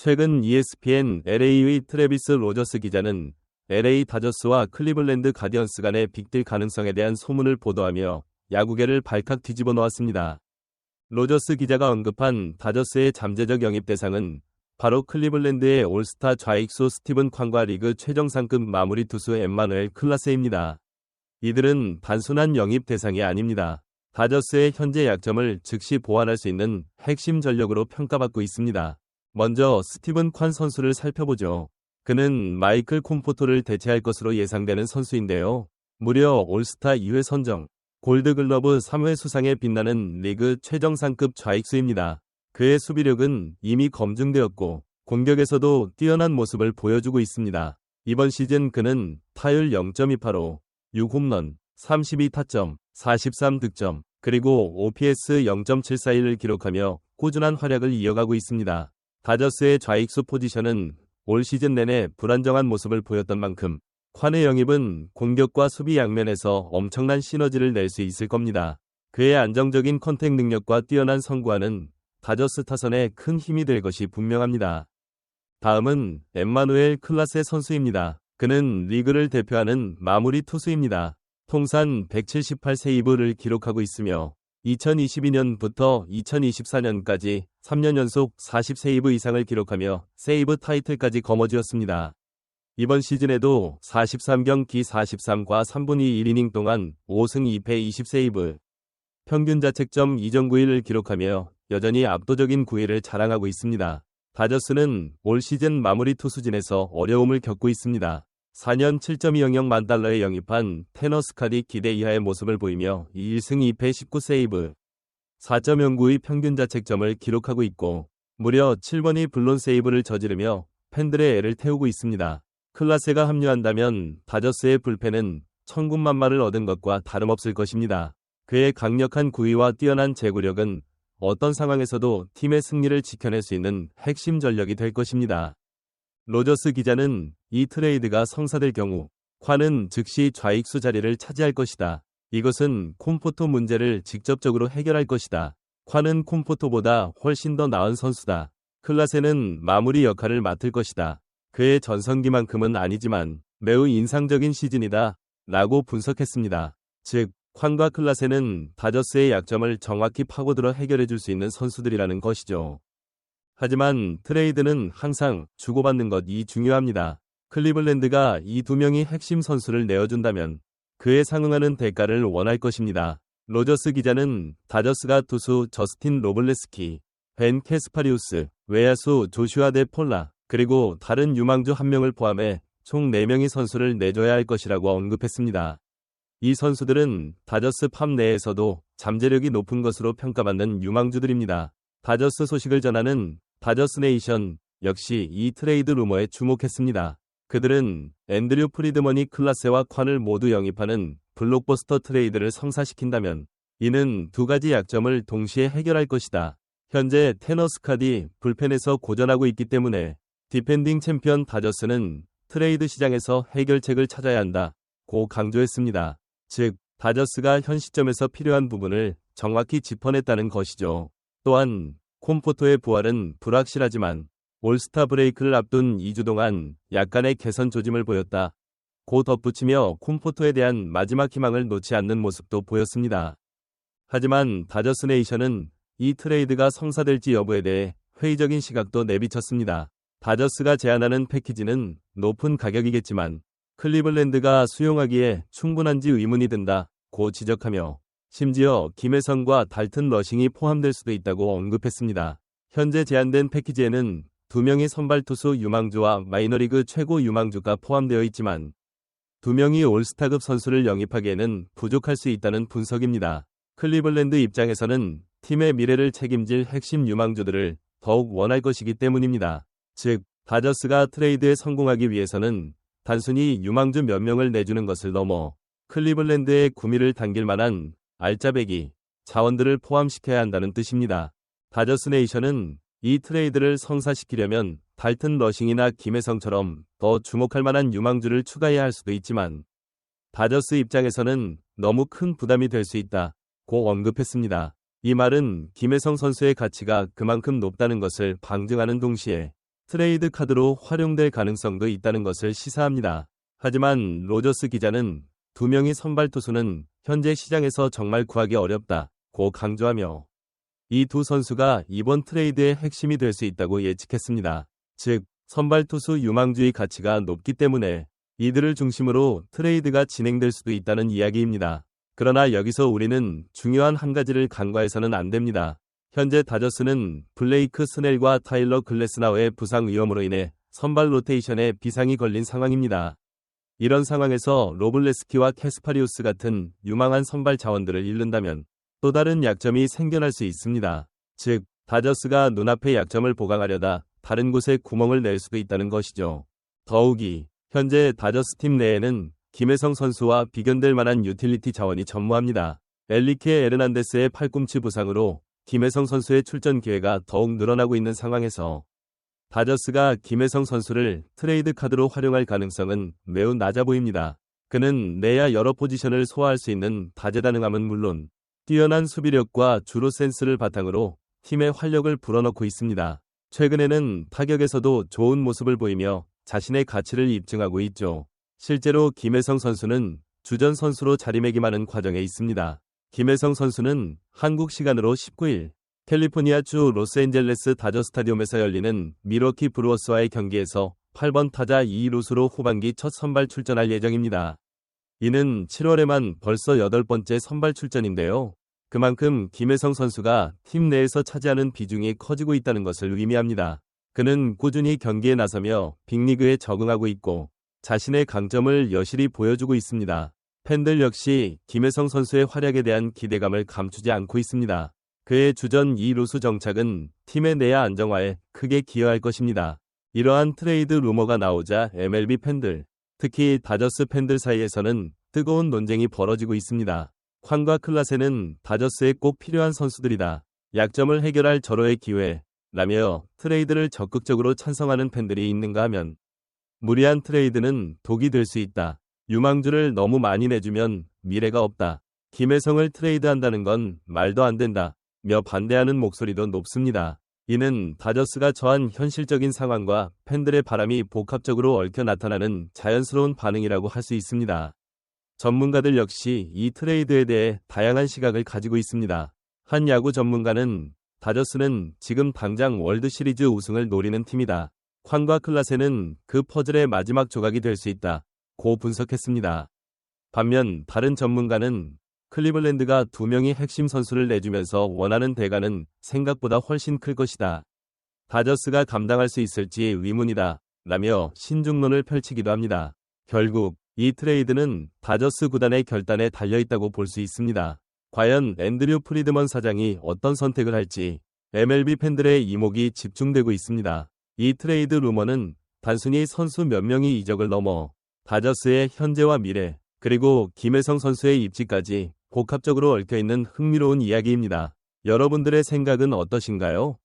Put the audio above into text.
최근 ESPN LA의 트래비스 로저스 기자는 LA 다저스와 클리블랜드 가디언스 간의 빅딜 가능성에 대한 소문을 보도하며 야구계를 발칵 뒤집어 놓았습니다. 로저스 기자가 언급한 다저스의 잠재적 영입 대상은 바로 클리블랜드의 올스타 좌익수 스티븐 콴과 리그 최정상급 마무리 투수 엠마누엘 클라세입니다. 이들은 단순한 영입 대상이 아닙니다. 다저스의 현재 약점을 즉시 보완할 수 있는 핵심 전력으로 평가받고 있습니다. 먼저 스티븐 콴 선수를 살펴보죠. 그는 마이클 콤포토를 대체할 것으로 예상되는 선수인데요. 무려 올스타 2회 선정, 골드글러브 3회 수상에 빛나는 리그 최정상급 좌익수입니다. 그의 수비력은 이미 검증되었고 공격에서도 뛰어난 모습을 보여주고 있습니다. 이번 시즌 그는 타율 0.28호, 6홈런, 32타점, 43득점, 그리고 OPS 0.741을 기록하며 꾸준한 활약을 이어가고 있습니다. 다저스의 좌익수 포지션은 올 시즌 내내 불안정한 모습을 보였던 만큼 콴의 영입은 공격과 수비 양면에서 엄청난 시너지를 낼 수 있을 겁니다. 그의 안정적인 컨택 능력과 뛰어난 선구안은 다저스 타선에 큰 힘이 될 것이 분명합니다. 다음은 엠마누엘 클라세 선수입니다. 그는 리그를 대표하는 마무리 투수입니다. 통산 178세이브를 기록하고 있으며 2022년부터 2024년까지 3년 연속 40세이브 이상을 기록하며 세이브 타이틀까지 거머쥐었습니다. 이번 시즌에도 43경기 43과 3분의 1이닝 동안 5승 2패 20세이브, 평균 자책점 2.91을 기록하며 여전히 압도적인 구위를 자랑하고 있습니다. 다저스는 올 시즌 마무리 투수진에서 어려움을 겪고 있습니다. 4년 7.200만 달러에 영입한 테너 스캇이 기대 이하의 모습을 보이며 1승 2패 19세이브, 4.09의 평균 자책점을 기록하고 있고 무려 7번의 블론 세이브를 저지르며 팬들의 애를 태우고 있습니다. 클라세가 합류한다면 다저스의 불펜은 천군만마를 얻은 것과 다름없을 것입니다. 그의 강력한 구위와 뛰어난 제구력은 어떤 상황에서도 팀의 승리를 지켜낼 수 있는 핵심 전력이 될 것입니다. 로저스 기자는 이 트레이드가 성사될 경우 콴은 즉시 좌익수 자리를 차지할 것이다. 이것은 콤포토 문제를 직접적으로 해결할 것이다. 콴은 콤포토보다 훨씬 더 나은 선수다. 클라세는 마무리 역할을 맡을 것이다. 그의 전성기만큼은 아니지만 매우 인상적인 시즌이다. 라고 분석했습니다. 즉, 콴과 클라세는 다저스의 약점을 정확히 파고들어 해결해 줄 수 있는 선수들이라는 것이죠. 하지만 트레이드는 항상 주고받는 것이 중요합니다. 클리블랜드가 이 두 명이 핵심 선수를 내어준다면 그에 상응하는 대가를 원할 것입니다. 로저스 기자는 다저스가 투수 저스틴 로블레스키, 벤 캐스파리우스, 외야수 조슈아 데 폴라, 그리고 다른 유망주 1명을 포함해 총 4명의 선수를 내줘야 할 것이라고 언급했습니다. 이 선수들은 다저스 팜 내에서도 잠재력이 높은 것으로 평가받는 유망주들입니다. 다저스 소식을 전하는 다저스 네이션 역시 이 트레이드 루머에 주목했습니다. 그들은 앤드류 프리드머니 클라세와 콴을 모두 영입하는 블록버스터 트레이드를 성사시킨다면 이는 두 가지 약점을 동시에 해결할 것이다. 현재 테너 스캇이 불펜에서 고전하고 있기 때문에 디펜딩 챔피언 다저스는 트레이드 시장에서 해결책을 찾아야 한다고 강조했습니다. 즉, 다저스가 현 시점에서 필요한 부분을 정확히 짚어냈다는 것이죠. 또한 콤포토의 부활은 불확실하지만 올스타 브레이크를 앞둔 2주 동안 약간의 개선 조짐을 보였다. 고 덧붙이며 콤포토에 대한 마지막 희망을 놓지 않는 모습도 보였습니다. 하지만 다저스 네이션은 이 트레이드가 성사될지 여부에 대해 회의적인 시각도 내비쳤습니다. 다저스가 제안하는 패키지는 높은 가격이겠지만 클리블랜드가 수용하기에 충분한지 의문이 든다고 지적하며 심지어 김혜성과 달튼 러싱이 포함될 수도 있다고 언급했습니다. 현재 제안된 패키지에는 2명의 선발 투수 유망주와 마이너리그 최고 유망주가 포함되어 있지만 2명이 올스타급 선수를 영입하기에는 부족할 수 있다는 분석입니다. 클리블랜드 입장에서는 팀의 미래를 책임질 핵심 유망주들을 더욱 원할 것이기 때문입니다. 즉, 다저스가 트레이드에 성공하기 위해서는 단순히 유망주 몇 명을 내주는 것을 넘어 클리블랜드의 구미를 당길 만한 알짜배기, 자원들을 포함시켜야 한다는 뜻입니다. 다저스 네이션은 이 트레이드를 성사시키려면 달튼 러싱이나 김혜성처럼 더 주목할 만한 유망주를 추가해야 할 수도 있지만 다저스 입장에서는 너무 큰 부담이 될 수 있다고 언급했습니다. 이 말은 김혜성 선수의 가치가 그만큼 높다는 것을 방증하는 동시에 트레이드 카드로 활용될 가능성도 있다는 것을 시사합니다. 하지만 로저스 기자는 두 명의 선발 투수는 현재 시장에서 정말 구하기 어렵다고 강조하며 이 두 선수가 이번 트레이드의 핵심이 될 수 있다고 예측했습니다. 즉, 선발 투수 유망주의 가치가 높기 때문에 이들을 중심으로 트레이드가 진행될 수도 있다는 이야기입니다. 그러나 여기서 우리는 중요한 한 가지를 간과해서는 안 됩니다. 현재 다저스는 블레이크 스넬과 타일러 글래스나우의 부상 위험으로 인해 선발 로테이션에 비상이 걸린 상황입니다. 이런 상황에서 로블레스키와 캐스파리우스 같은 유망한 선발 자원들을 잃는다면 또 다른 약점이 생겨날 수 있습니다. 즉, 다저스가 눈앞의 약점을 보강하려다 다른 곳에 구멍을 낼 수도 있다는 것이죠. 더욱이 현재 다저스 팀 내에는 김혜성 선수와 비견될 만한 유틸리티 자원이 전무합니다. 엘리케 에르난데스의 팔꿈치 부상으로 김혜성 선수의 출전 기회가 더욱 늘어나고 있는 상황에서 다저스가 김혜성 선수를 트레이드 카드로 활용할 가능성은 매우 낮아 보입니다. 그는 내야 여러 포지션을 소화할 수 있는 다재다능함은 물론 뛰어난 수비력과 주루 센스를 바탕으로 팀의 활력을 불어넣고 있습니다. 최근에는 타격에서도 좋은 모습을 보이며 자신의 가치를 입증하고 있죠. 실제로 김혜성 선수는 주전 선수로 자리매김하는 과정에 있습니다. 김혜성 선수는 한국 시간으로 19일 캘리포니아주 로스앤젤레스 다저 스타디움에서 열리는 밀워키 브루어스와의 경기에서 8번 타자 2루수로 후반기 첫 선발 출전할 예정입니다. 이는 7월에만 벌써 8번째 선발 출전인데요. 그만큼 김혜성 선수가 팀 내에서 차지하는 비중이 커지고 있다는 것을 의미합니다. 그는 꾸준히 경기에 나서며 빅리그에 적응하고 있고 자신의 강점을 여실히 보여주고 있습니다. 팬들 역시 김혜성 선수의 활약에 대한 기대감을 감추지 않고 있습니다. 그의 주전 2루수 정착은 팀의 내야 안정화에 크게 기여할 것입니다. 이러한 트레이드 루머가 나오자 MLB 팬들, 특히 다저스 팬들 사이에서는 뜨거운 논쟁이 벌어지고 있습니다. 콴과 클라세는 다저스에 꼭 필요한 선수들이다. 약점을 해결할 절호의 기회라며 트레이드를 적극적으로 찬성하는 팬들이 있는가 하면 무리한 트레이드는 독이 될 수 있다. 유망주를 너무 많이 내주면 미래가 없다. 김혜성을 트레이드한다는 건 말도 안 된다. 며 반대하는 목소리도 높습니다. 이는 다저스가 처한 현실적인 상황과 팬들의 바람이 복합적으로 얽혀 나타나는 자연스러운 반응이라고 할 수 있습니다. 전문가들 역시 이 트레이드에 대해 다양한 시각을 가지고 있습니다. 한 야구 전문가는 다저스는 지금 당장 월드시리즈 우승을 노리는 팀이다. 콴과 클라세는 그 퍼즐의 마지막 조각이 될 수 있다. 고 분석했습니다. 반면 다른 전문가는 클리블랜드가 두 명의 핵심 선수를 내주면서 원하는 대가는 생각보다 훨씬 클 것이다. 다저스가 감당할 수 있을지 의문이다. 라며 신중론을 펼치기도 합니다. 결국 이 트레이드는 다저스 구단의 결단에 달려있다고 볼 수 있습니다. 과연 앤드류 프리드먼 사장이 어떤 선택을 할지 MLB 팬들의 이목이 집중되고 있습니다. 이 트레이드 루머는 단순히 선수 몇 명이 이적을 넘어 다저스의 현재와 미래, 그리고 김혜성 선수의 입지까지 복합적으로 얽혀있는 흥미로운 이야기입니다. 여러분들의 생각은 어떠신가요?